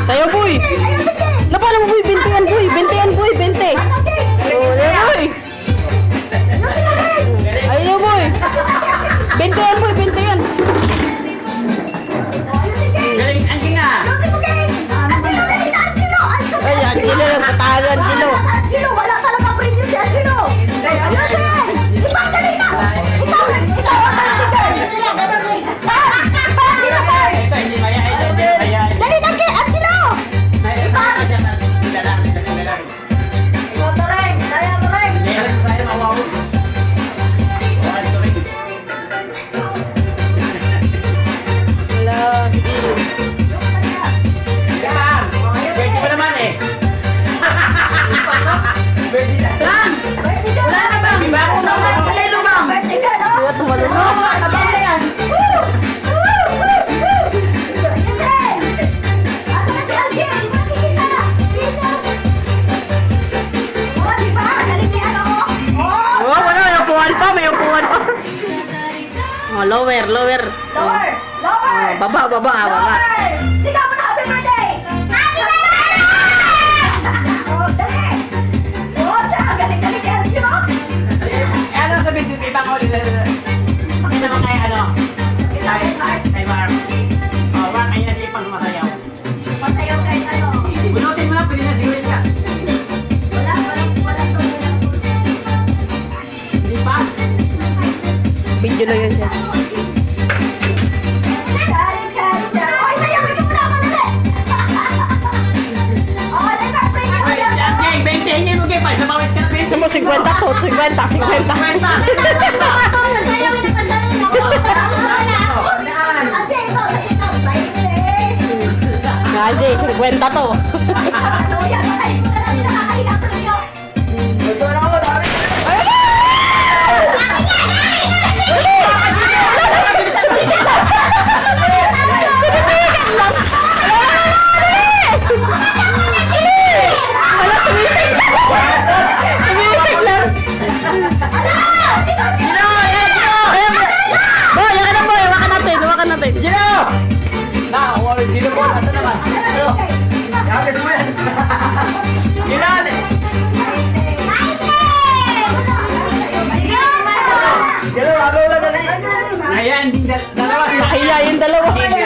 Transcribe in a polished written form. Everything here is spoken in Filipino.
Sayo, boy. Napala mo, boy. 20 yan, boy. 20 yan, boy. 20. Oh, yan, boy. Ayaw, boy. 20 yan, boy. 20 yan. Galing, anjing nga. Ay, Angelo lang. Patalo, Angelo. Angelo, wala talaga premium si Angelo. Ayusin! Ipagdali na! Ikaw ang taligay! Ito, hindi maya. Ito, hindi maya. Dali na kay Angelo! Ikaw to rin! Saya to rin! Meron ko sa'yo, mawawa. Wala, sige. Yan! Pwede pa naman eh. Pwede na. Birthday ka! Wala na ba? Diba? Birthday ka ba? Birthday ka, no? Kaya tumalun na. Tabang na yan! Ayusin! Asa na si Alvin? Di ba nakikita? Dito! Oh, di ba? Galing ni ano? Oh! Oh, wala. May upuan pa. May upuan pa. Oh, lower, lower. Lower! Lower! Baba, baba, baba. Lower! Sigaw mo na happy birthday! Happy birthday! Oh, dali! Oh, siya! Galing-galing ni Alvin, oh! Eh, ano sabihin sa ibang ulit? Pakita mo kay ano? Kay Mark. Oh, Mark, ayun na siya pang masayaw. Patayaw kahit ano. Bunutin mo na, pwede na siguro ka. Walang Hindi pa? Video lang yan siya. Oy, sayawin niyo muna ako dali! Oh, teka, pray niyo. Wait, okay, 20, hingin mo kay pa. Sa bawis ka na 20. Ito mo, 50 to. 50, 50. Sayawin na pasanin ako. Ate, ikaw, sa ito. Nga, Jay, 50 to. Ano yan? Patayin mo na natin nakakahiya ko ninyo. Tumitig lang. Boy, yakan na, boy. Hawakan natin, hawakan natin. Gino! Na, wala Gino po. Asa naman? Gino! Yakas mo yan. Gino! Gino, ako na dali. Ayan, dalawa sila. Nahiya yung dalawa. Hindi